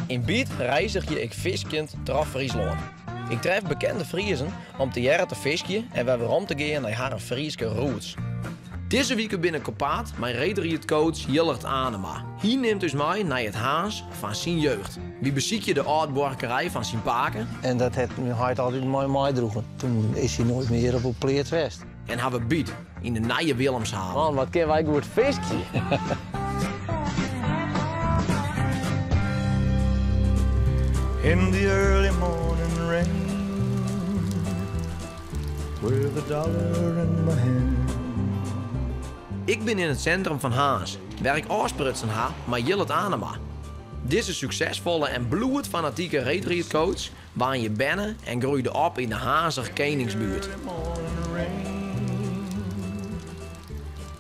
In Biet reizig je ik viskend door Friesland. Ik tref bekende Friezen om te jaren te visken en weer om te gaan naar haar Frieske roots. Deze week binnen Kopaat mijn reederietcoach Jillert Anema. Hij neemt dus mij naar het haas van zijn jeugd. Wie beziek je de oudborkerij van zijn paken? En dat heeft mijn hart altijd mooi meedroegen. Toen is hij nooit meer op een pleert west. En hebben we Biet in de Nije Willemshaven. Man, wat kunnen wij goed visken? In the early morning rain, with a dollar in my hand. Ik ben in het centrum van Haas, waar ik afsprutsen ha met Jillert Anema. Deze succesvolle en bloedfanatieke reederietcoach waan je bennen en groeide op in de Hazer Koningsbuurt.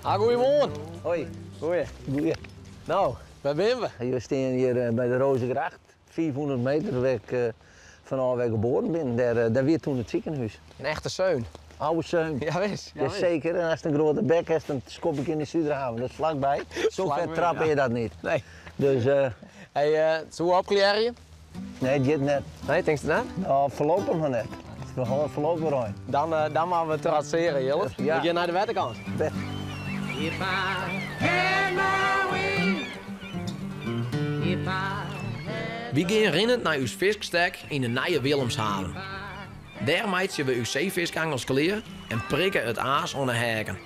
Goedemorgen. Hoi. Goeie. Goeie. Nou, waar zijn we? We staan hier bij de Rozengracht, 400 meter weg van waar ik geboren ben. Daar weer toen het ziekenhuis. Een echte zeun. Oude Zeun. Ja, wees. Dat is zeker. En als het een grote bek is, dan skop ik in de Zuiderhaven. Dat is vlakbij. Zo ver Vlakbij, trap je dat niet. Nee. Dus, Hey, zo opkleren je? nee, dit net. Nee, denk je dat? Nou, voorlopig nog net. We gaan voorlopig rijden. Dan gaan we traceren, Jillert. Ja. We gaan naar de wetterkant. Best. If I had my way, if I We gaan rinnend naar uw viskestek in de Nije Willemshaven. Daar meidje we uw zeeviskangels kleer en prikken het aas onder heken.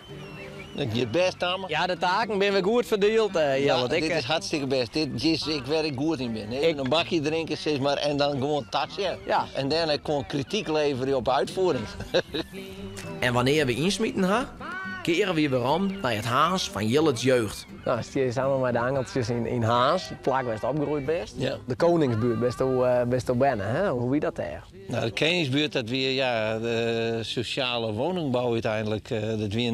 Je best, Tamer. Ja, de taken ben we goed verdeeld, Ja, Jillert. dit is hartstikke best. Dit is ik waar ik goed in ben. Even een bakje drinken, zeg maar, en dan gewoon taxen. Ja. En daarna gewoon kritiek leveren op uitvoering. En wanneer we insmieten ha, keren we weer om naar het haas van Jillert's jeugd. Nou, als je samen met de angeltjes in Haas, de plak best opgegroeid best. Ja. De Koningsbuurt best wel binnen, hè? Hoe wie dat daar? Nou, de Koningsbuurt, dat weer ja, de sociale woningbouw uiteindelijk. Dat weer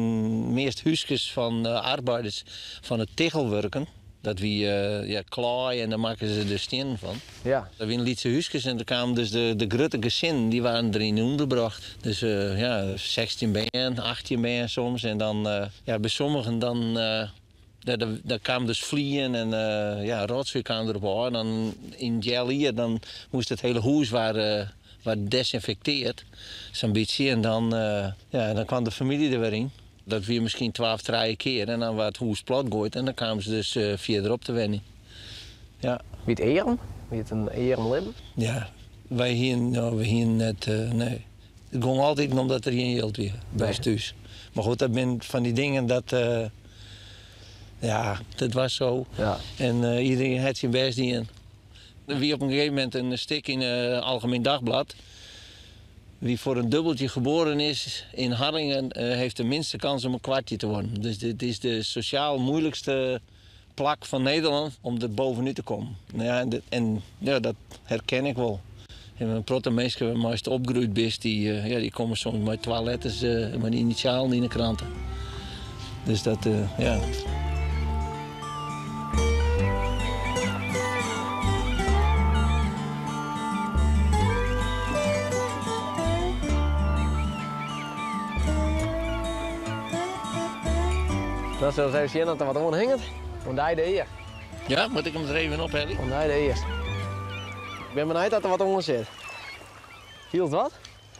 meest huisjes van arbeiders van het tegelwerken. Dat wie ja, klaai en daar maken ze de steen van. Ja. Dat waren Lietse huisjes en er kwamen dus de grote gezinnen, die waren erin ondergebracht. Dus ja, 16 ben, 18 ben soms. En dan, ja, bij sommigen dan, daar kwamen dus vliegen en ja, rotzooi kwam erop aan. Dan in gel hier, dan moest het hele huis waar desinfecteerd. Zo'n beetje. En dan, ja, dan kwam de familie er weer in. Dat weer misschien 12, 13 keer en dan werd het huis plat gooid en dan kwamen ze dus via erop te wennen. Ja. Wie het eren? Wie het een eren libben? Ja, wij hier, nou, we hier net, nee. Het ging altijd omdat er geen geld weer bij ons thuis. Maar goed, dat zijn van die dingen dat, ja, dat was zo. Ja. En iedereen had zijn best in. Wie op een gegeven moment een stuk in het Algemeen Dagblad. Wie voor een dubbeltje geboren is in Harlingen heeft de minste kans om een kwartje te worden. Dus dit is de sociaal moeilijkste plak van Nederland om er bovenuit te komen. Nou ja, en ja, dat herken ik wel. En een protte mensen waar meest opgegroeid is, die komen soms met 12 letters, met die initialen in de kranten. Dus dat, ja. Dan zullen we eens even zien dat er wat om hangt. Want hij de eer. Ja, moet ik hem er even op, Ellie? Want hij de eerst. Ik ben benieuwd dat er wat onder zit. Viel het wat?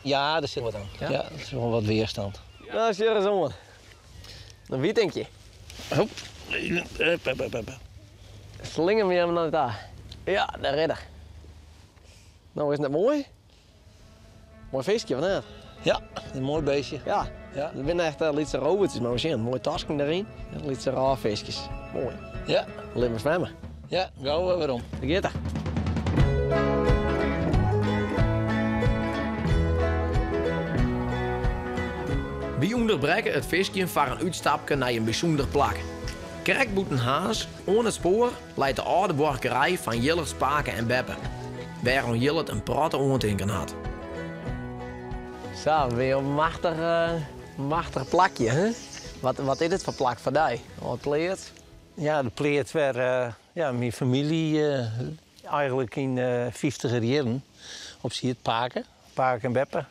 Ja, daar zit wat aan. Ja? Ja, dat is wel wat weerstand. Nou, zie je er eens onder. Dan wie denk je? Hop. Slingen we hem naar daar. Ja, de redder. Nou, is het mooi? Mooi feestje vanavond. Ja, een mooi beestje. Ja. Ja. Er zijn echt lietse robertjes, maar we zien mooie tasken erin. En lietse raarvisjes. Mooi. Ja, Alleen maar zwemmen. ja, gauw waarom. Daar gaat er. We onderbreken het visje voor een uitstapje naar een bijzonder plak. Kerkboeten Haas, on het spoor, leidt de oude borkerij van Jillert Spaken en Beppe. Waarom Jillert een pratte ontdinken had. Zo, weer een machtig plakje, hè? Wat is het voor plak voor jou? Wat leert? Ja, de pleert waar ja, mijn familie eigenlijk in 50 jaren op ziet Paken en Beppe.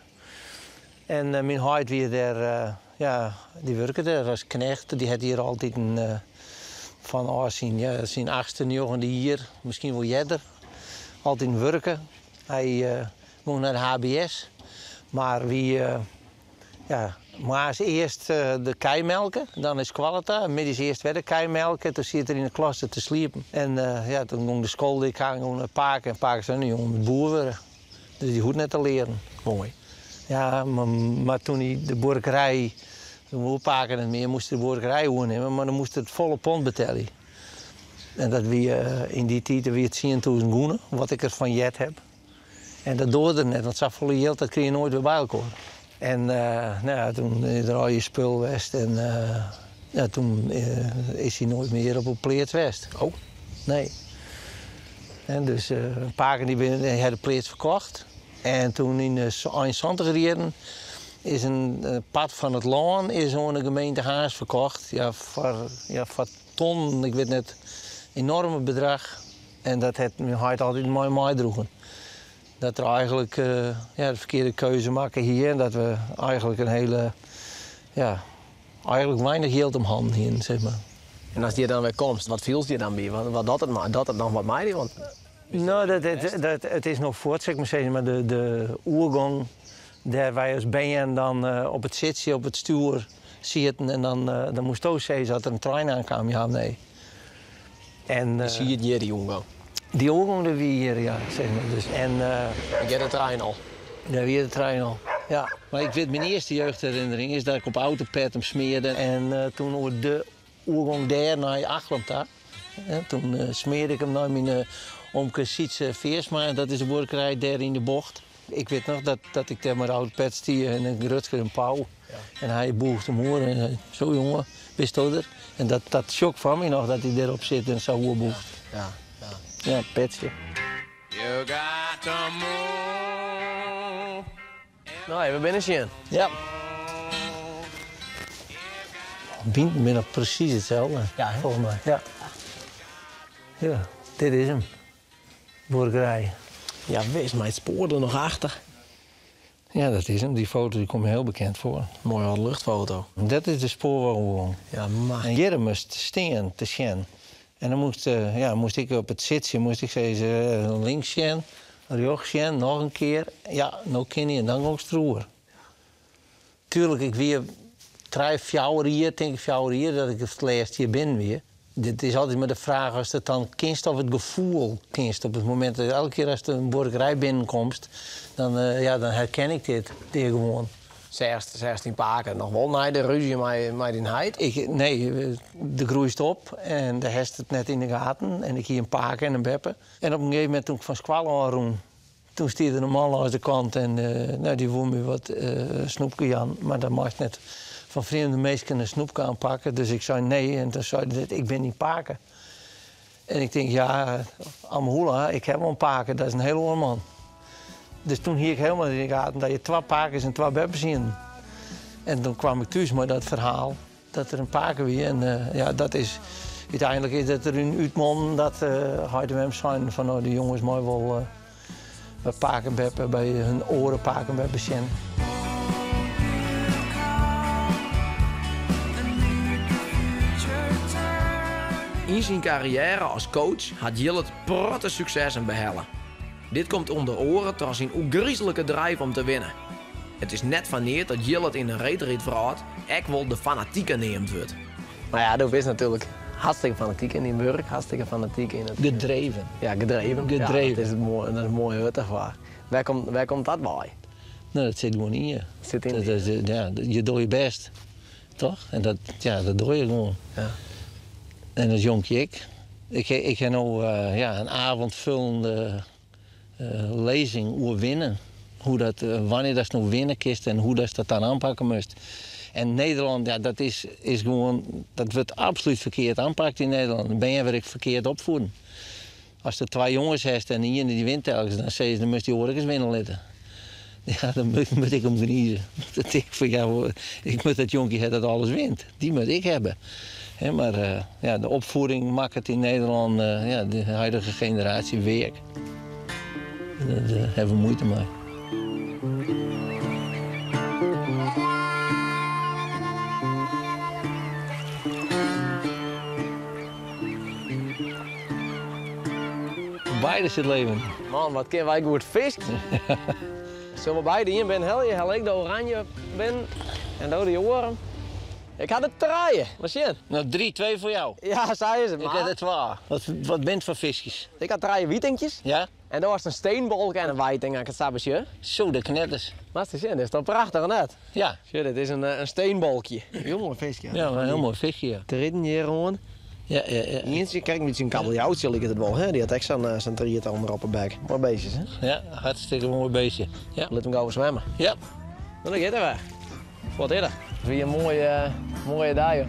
En mijn huid weer daar, ja, die werken daar als knecht. Die had hier altijd een, van zijn 8e, 9e hier, misschien wel jeder. altijd werken. Hij ging naar de HBS. Maar wie maar is eerst de kei melken, dan is Qualita. Middags eerst weer de kei melken, toen zit er in de klas te sliepen. En toen ging de school, ik ga naar Paken. En Paken zijn een jongen met boer worden. Dus die hoeft net te leren. Mooi. Ja, maar toen hij de boerderij, toen we Paken niet meer, moest de boerderij overnemen. Maar dan moest het volle pond betalen. En dat wie in die tijd weer het 10.000 goenen, wat ik ervan jet heb. En dat doorde net, want zo volle geld, dat kreeg je nooit weer bij elkaar. En toen draai je spul west en toen is hij nooit meer op een pleert west. Oh. Nee. En dus een paar keer die had de pleert verkocht. En toen in de 71 jaren is een pad van het Loon is aan de gemeente Haas verkocht. Ja, voor ton, ik weet net, enorme bedrag. En dat had hij altijd mooi meedroegen. Dat we eigenlijk de verkeerde keuze maken hier. En dat we eigenlijk een hele, eigenlijk weinig geld om handen hier, zeg maar. En als die dan weer komt, wat viel je dan bij? Wat dat het nog wat mij? Want... Nou, het is nog voort, zeg maar zeggen, maar de oergang, daar wij als ben dan op het zitje, op het stuur zitten en dan moest ook zeggen dat er een trein aankwam, ja of nee. En zie je het hier, die jongen? Die oergang die we hier, ja, zeg maar. Dus, en ik heb de trein al. Ja, weer de trein al. Ja. Maar ik weet, mijn eerste jeugdherinnering is dat ik op autopet hem smeerde. En toen over de oergang daar naar Achtland. Toen smeerde ik hem naar mijn omke Sietse Veersma. En dat is de boerderij daar in de bocht. Ik weet nog dat ik daar met autopet stier en een Rutger en Pauw. Ja. En hij boegt hem hoor en zei, zo jongen, wist je er? En dat shock van me nog dat hij erop zit en zo boegt. Ja. Ja, petje. You got to move. Nou, we binnen zien. Ja. Bient me nog precies hetzelfde, ja, volgens mij. Ja. Ja, dit is hem. Boerderij. Ja, wees, maar het spoor er nog achter. Ja, dat is hem. Die foto die komt me heel bekend voor. Mooie oude luchtfoto. Dat is de spoorweghoorn. Ja, maar... En hier moest steen te sjen. En dan moest ik op het zitje, zeggen, links sjen, rechts sjen, nog een keer. Ja, nou ken je en dan ook stroer. Tuurlijk, ik weer 3-4 hier, denk ik 4 hier, dat ik het laatst hier ben weer. Dit is altijd maar de vraag als het dan kinst of het gevoel kinst. Op het moment dat elke keer als er een boerderij binnenkomt, dan herken ik dit gewoon. 16 paken, nog wel naar de ruzie met die heid? Nee, de groeit op en de hest het net in de gaten. En ik hier een paken en een beppen. En op een gegeven moment toen ik van squallen aanroen, toen stierde een man aan de kant en die wou me wat snoepje aan. Maar dat mag net van vreemde mensen een snoepje aanpakken. Dus ik zei nee en toen zei hij, ik ben niet paken. En ik denk, ja, Amhula, ik heb wel een paken, dat is een hele oude man. Dus toen hier ik helemaal in de gaten dat je 2 pakens en 2 beppen ziet. En toen kwam ik thuis met dat verhaal dat er een paken weer. En dat is uiteindelijk is dat er een uitmond dat hadden we hem zijn van nou, die jongens mooi wel pakenbeppen bij hun oren pakenbeppen zien. In zijn carrière als coach had Jillet protte successen behellen. Dit komt onder oren door zijn ongriezelijke drive om te winnen. Het is net vaneerd dat Jillet in een reetrit vraagt, ik wil de fanatieke neemt wordt. Maar ja, dat is natuurlijk hartstikke fanatiek in die burg, hartstikke fanatiek in het... Gedreven. Ja, gedreven. Ja, dat is een mooie woord daarvoor. Waar komt dat bij? Nou, dat zit gewoon in je. Zit in je doet je best, toch? En dat doe je gewoon. Ja. En dat jonkje ik heb nou een avondvullende lezing over winnen. Hoe dat, wanneer dat nou winnen kist en hoe dat dan aanpakken moest. En Nederland, ja, dat is gewoon, dat wordt absoluut verkeerd aanpakt in Nederland. Dan ben je weer verkeerd opvoeden. Als er 2 jongens hebt en die ene die wint telkens, dan zeg je, dan moet je oorlijks winnen letten. Ja, dan moet ik hem geniezen. Ik moet dat jonkje hebben dat alles wint. Die moet ik hebben. He, maar de opvoeding maakt het in Nederland, de huidige generatie werk. Daar hebben we moeite mee. Voor beide is het leven. Man, wat kunnen wij goed vissen. Zullen we beide hier ben hel je, hel ik de oranje ben en door de oren. Ik had het draaien, wat zie je? Nou, 3-2 voor jou. Ja, zei ze, Ik maar heb het waar. Wat bent voor visjes? ik had draaien wietentjes. Ja? En daar was een steenbolk en een wijting aan het sabbatje. Zo, de knetters. Maar dit is toch prachtig net? Ja. Zie je, dit is een steenbolkje. Heel mooi visje. Ja, een heel mooi visje, ja. Te ridden hier gewoon. Ja. Eentje, kijk, met zijn kabeljauwtje ligt het wel, hè? Die had echt zo'n drieëntal onder op de bek. Mooi beestjes, hè? Ja, hartstikke mooi beestje. Ja. Laat hem gaan zwemmen. Ja. Dan gaat hij weg. Wat is er? Weer een mooie dag, joh.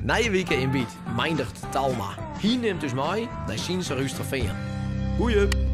Nije weken in Biet, Meindert Talma. Hier neemt dus mij naar Siense Rusterveen. Goeie!